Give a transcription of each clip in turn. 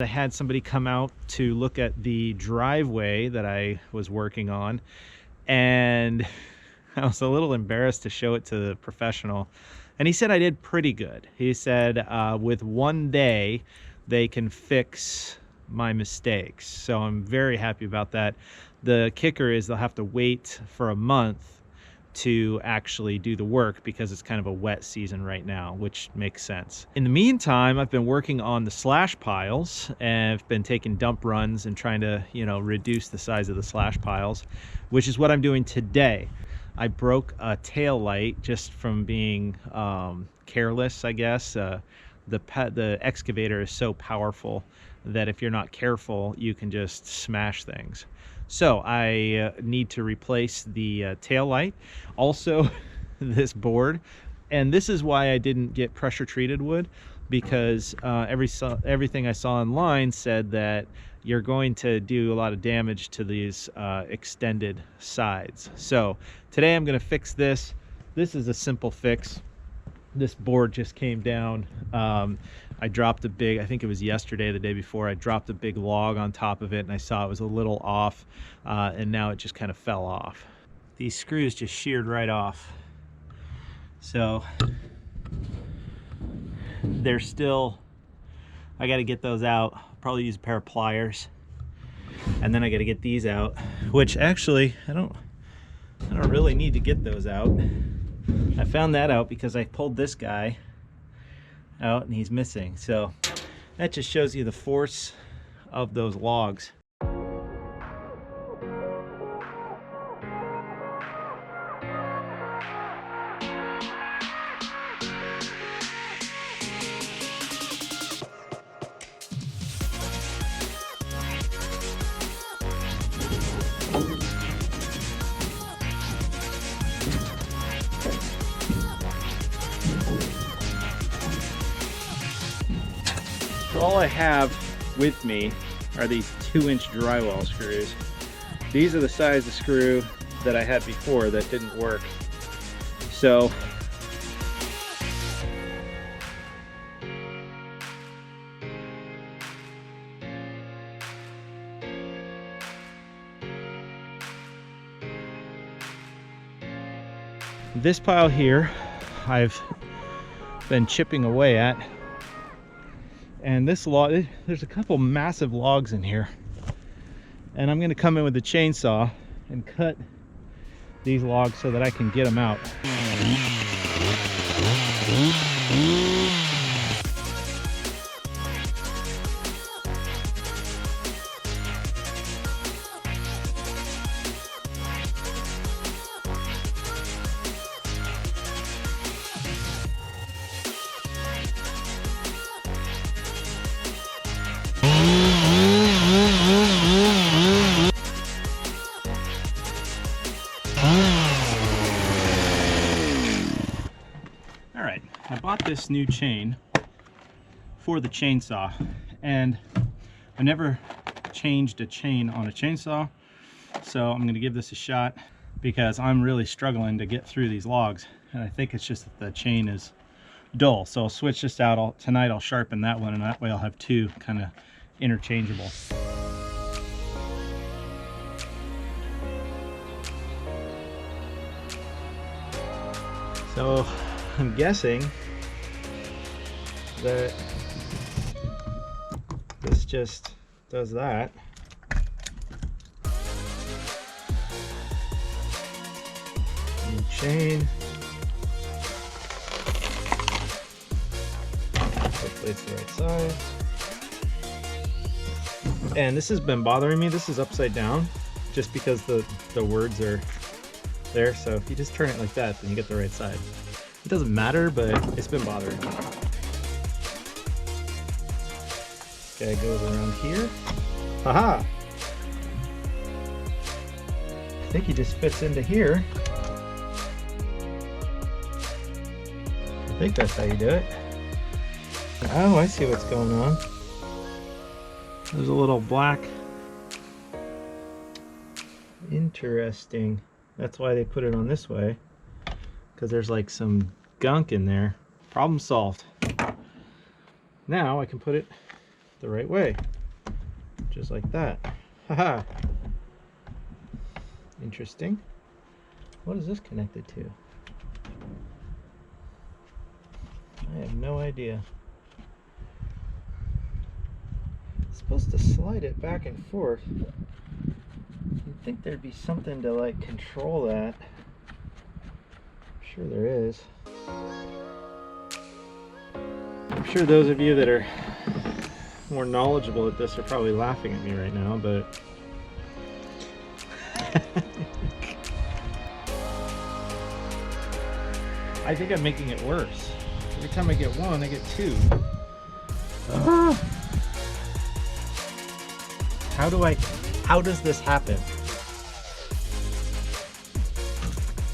I had somebody come out to look at the driveway that I was working on, and I was a little embarrassed to show it to the professional, and he said I did pretty good. He said with one day they can fix my mistakes, so I'm very happy about that. The kicker is they'll have to wait for a month to actually do the work because it's kind of a wet season right now, which makes sense. In the meantime, I've been working on the slash piles, and I've been taking dump runs and trying to, reduce the size of the slash piles, which is what I'm doing today. I broke a tail light just from being careless, I guess. The excavator is so powerful that if you're not careful, you can just smash things. So I need to replace the tail light, also this board, and this is why I didn't get pressure treated wood, because everything I saw online said that you're going to do a lot of damage to these extended sides. So today I'm going to fix this. This is a simple fix. This board just came down. I dropped a big, I think it was yesterday, the day before, I dropped a big log on top of it, and I saw it was a little off, and now it just kind of fell off. These screws just sheared right off. So they're still, I got to get those out. I'll probably use a pair of pliers, and then I got to get these out, which actually I don't really need to get those out. I found that out because I pulled this guy out and he's missing. So that just shows you the force of those logs. So all I have with me are these 2-inch drywall screws. These are the size of screw that I had before that didn't work. So this pile here I've been chipping away at. And this log, there's a couple massive logs in here, and I'm going to come in with the chainsaw and cut these logs so that I can get them out. Alright, I bought this new chain for the chainsaw, and I never changed a chain on a chainsaw, so I'm going to give this a shot because I'm really struggling to get through these logs, and I think it's just that the chain is dull. So I'll switch this out. Tonight I'll sharpen that one, and that way I'll have two kind of interchangeable. So I'm guessing that this just does that. New chain. Hopefully it's the right size. And this has been bothering me. This is upside down just because the words are there. So if you just turn it like that, then you get the right side. It doesn't matter, but it's been bothering me. Okay, it goes around here. Haha! I think he just fits into here. I think that's how you do it. Oh, I see what's going on. There's a little black. Interesting. That's why they put it on this way, because there's like some gunk in there. Problem solved. Now I can put it the right way. just like that. Haha. Interesting. What is this connected to? I have no idea. It's supposed to slide it back and forth. You'd think there'd be something to like control that. I'm sure there is. I'm sure those of you that are more knowledgeable at this are probably laughing at me right now, but I think I'm making it worse. Every time I get one, I get two. How does this happen?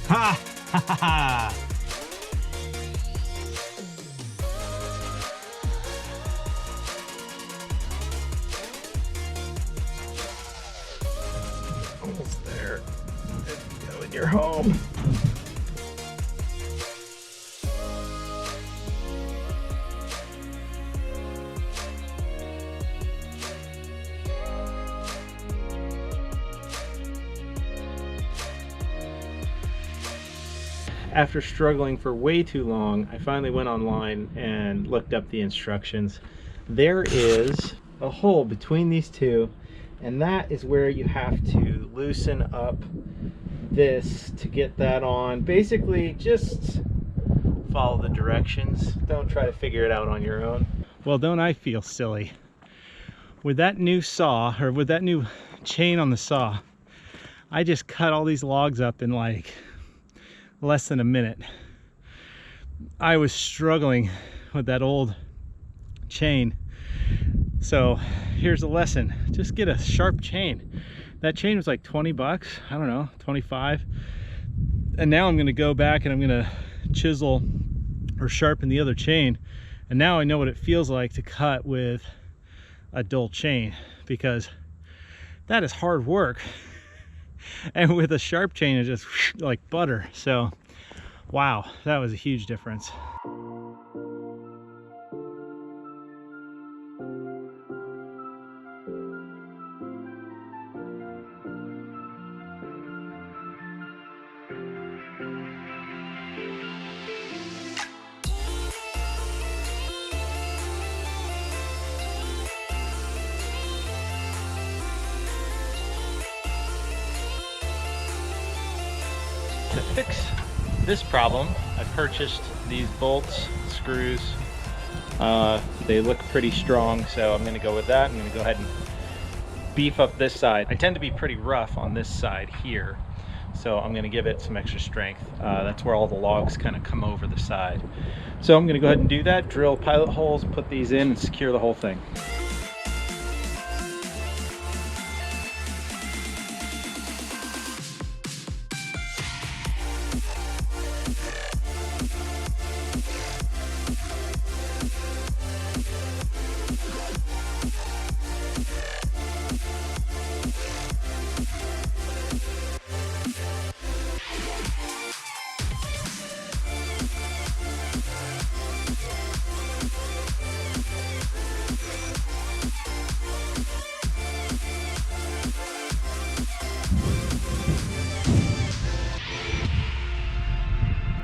Ha ha ha ha! Almost there. There you go, and you're home. After struggling for way too long, I finally went online and looked up the instructions. There is a hole between these two, and that is where you have to loosen up this to get that on. Basically, just follow the directions. Don't try to figure it out on your own. Well, don't I feel silly? With that new saw, or with that new chain on the saw, I just cut all these logs up in like less than a minute. I was struggling with that old chain. So here's a lesson. Just get a sharp chain. That chain was like 20 bucks. I don't know, 25. And now I'm gonna go back and I'm gonna chisel or sharpen the other chain. And now I know what it feels like to cut with a dull chain, because that is hard work. And with a sharp chain, it's just like butter. So, wow, that was a huge difference. To fix this problem, I purchased these bolts, screws. They look pretty strong, so I'm going to go with that. I'm going to go ahead and beef up this side. I tend to be pretty rough on this side here, so I'm going to give it some extra strength. That's where all the logs kind of come over the side. So I'm going to go ahead and do that, drill pilot holes, put these in, and secure the whole thing.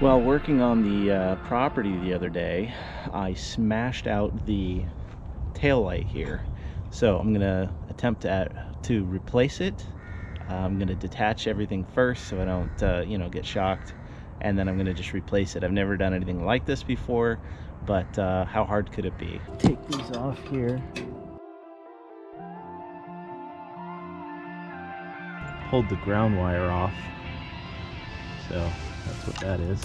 While working on the property the other day, I smashed out the tail light here. So I'm gonna attempt to replace it. I'm gonna detach everything first so I don't you know, get shocked, and then I'm gonna just replace it. I've never done anything like this before, but how hard could it be? Take these off here. Hold the ground wire off. So that's what that is.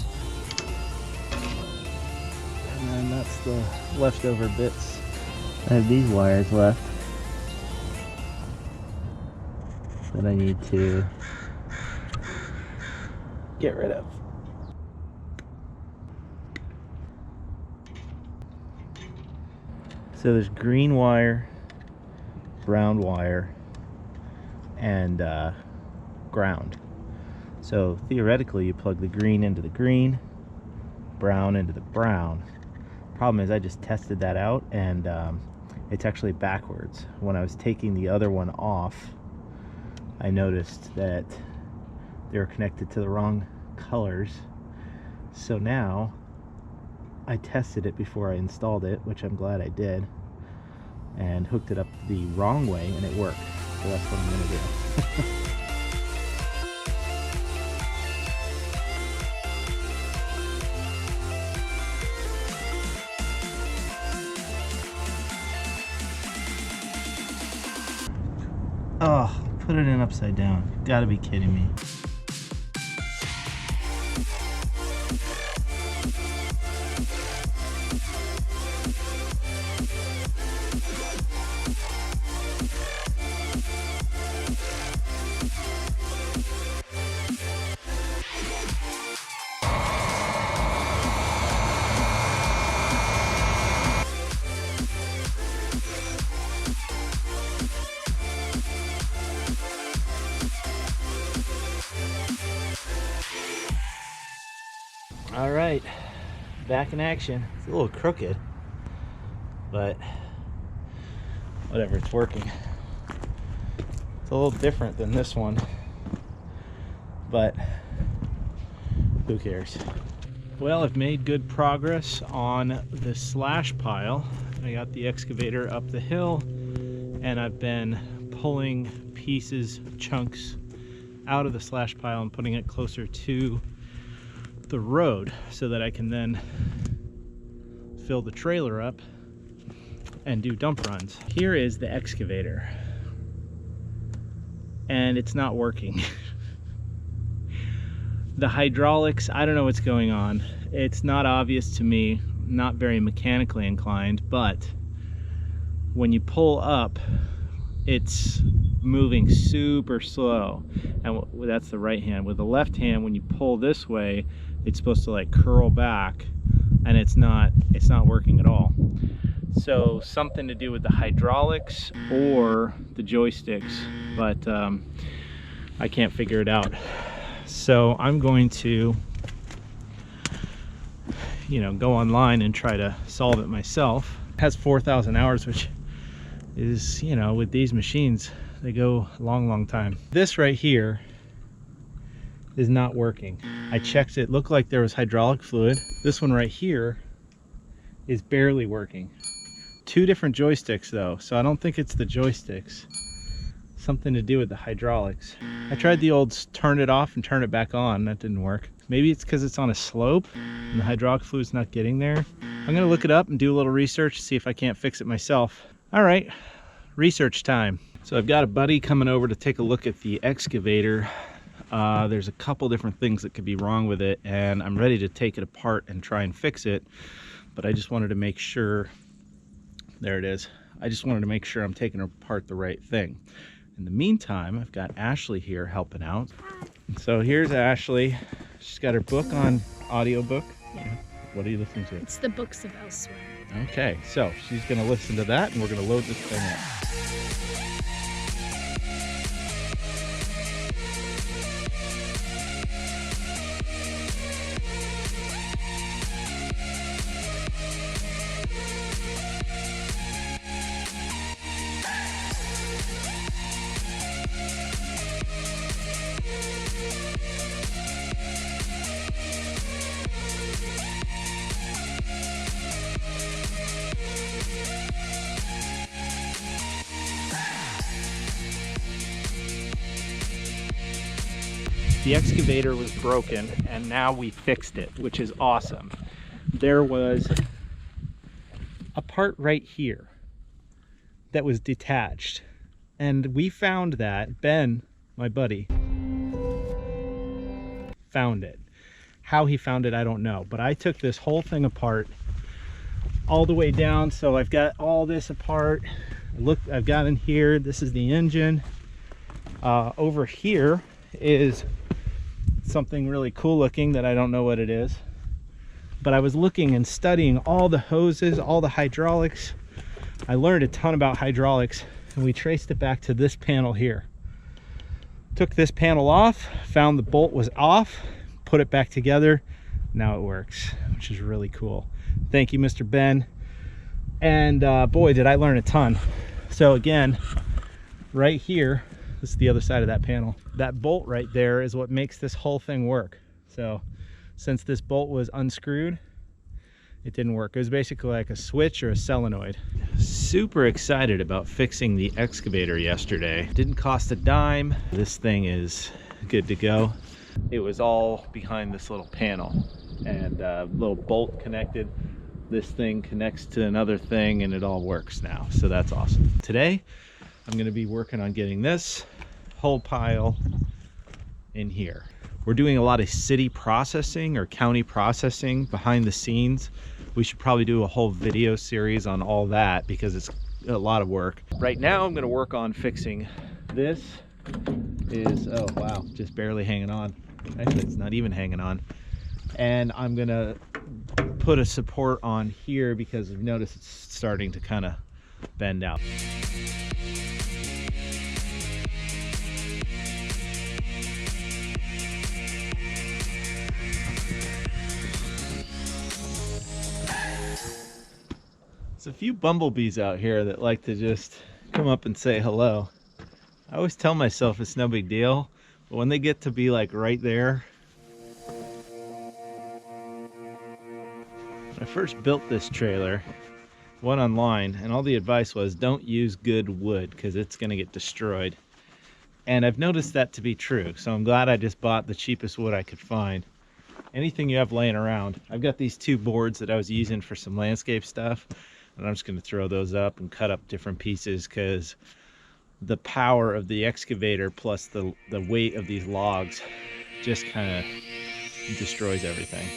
And then that's the leftover bits. I have these wires left that I need to get rid of. So there's green wire, brown wire, and ground. So theoretically, you plug the green into the green, brown into the brown. Problem is, I just tested that out, and It's actually backwards. When I was taking the other one off, I noticed that they were connected to the wrong colors. So now I tested it before I installed it, which I'm glad I did, and hooked it up the wrong way, and it worked. So that's what I'm gonna do. Oh, put it in upside down. You've got to be kidding me. All right, back in action. It's a little crooked, but whatever, it's working. It's a little different than this one, but who cares? Well, I've made good progress on the slash pile. I got the excavator up the hill, and I've been pulling pieces, chunks out of the slash pile and putting it closer to the road so that I can then fill the trailer up and do dump runs. Here is the excavator, and it's not working. The hydraulics, I don't know what's going on. It's not obvious to me, not very mechanically inclined, but when you pull up, it's moving super slow. And that's the right hand. With the left hand, when you pull this way, it's supposed to like curl back, and it's not working at all. So something to do with the hydraulics or the joysticks, but I can't figure it out. So I'm going to, go online and try to solve it myself. It has 4,000 hours, which is, with these machines, they go a long time. This right here is not working. I checked it, looked like there was hydraulic fluid. This one right here is barely working. Two different joysticks though, so I don't think it's the joysticks. Something to do with the hydraulics. I tried the old turn it off and turn it back on. That didn't work. Maybe it's because it's on a slope and the hydraulic fluid's not getting there. I'm gonna look it up and do a little research, see if I can't fix it myself. All right, research time. So I've got a buddy coming over to take a look at the excavator. There's a couple different things that could be wrong with it, and I'm ready to take it apart and try and fix it, but I just wanted to make sure, there it is. I just wanted to make sure I'm taking apart the right thing. In the meantime, I've got Ashley here helping out. So here's Ashley. She's got her book on audiobook. Yeah. What are you listening to? It's the Books of Elsewhere. Okay, so she's gonna listen to that, and we're gonna load this thing up. The excavator was broken, and now we fixed it, which is awesome. There was a part right here that was detached, and we found that. Ben, my buddy, found it. How he found it, I don't know, but I took this whole thing apart all the way down. So I've got all this apart. Look, I've got in here, this is the engine. Over here is something really cool looking that I don't know what it is, but I was looking and studying all the hoses, all the hydraulics. I learned a ton about hydraulics, and we traced it back to this panel here. Took this panel off, found the bolt was off, put it back together. Now it works, which is really cool. Thank you, Mr. Ben. And boy, did I learn a ton. So again, right here, this is the other side of that panel. That bolt right there is what makes this whole thing work. So since this bolt was unscrewed, it didn't work. It was basically like a switch or a solenoid. Super excited about fixing the excavator yesterday. Didn't cost a dime. This thing is good to go. It was all behind this little panel, and a little bolt connected. This thing connects to another thing and it all works now. So that's awesome. Today, I'm going to be working on getting this whole pile in here. We're doing a lot of city processing or county processing behind the scenes. We should probably do a whole video series on all that because it's a lot of work. Right now, I'm going to work on fixing this. Oh wow, just barely hanging on. Actually, it's not even hanging on. And I'm going to put a support on here because I've noticed it's starting to kind of bend out. There's a few bumblebees out here that like to just come up and say hello. I always tell myself it's no big deal, but when they get to be like right there. When I first built this trailer, went online, and all the advice was don't use good wood because it's going to get destroyed. And I've noticed that to be true, so I'm glad I just bought the cheapest wood I could find. Anything you have laying around. I've got these two boards that I was using for some landscape stuff, and I'm just going to throw those up and cut up different pieces because the power of the excavator plus the weight of these logs just kind of destroys everything.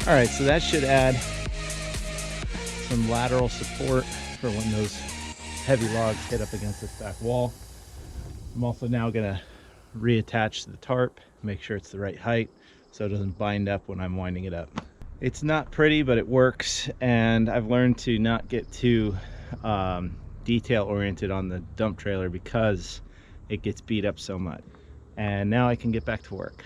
All right, so that should add some lateral support for when those heavy logs hit up against this back wall. I'm also now gonna reattach the tarp, make sure it's the right height so it doesn't bind up when I'm winding it up. It's not pretty, but it works, and I've learned to not get too detail oriented on the dump trailer because it gets beat up so much. And now I can get back to work.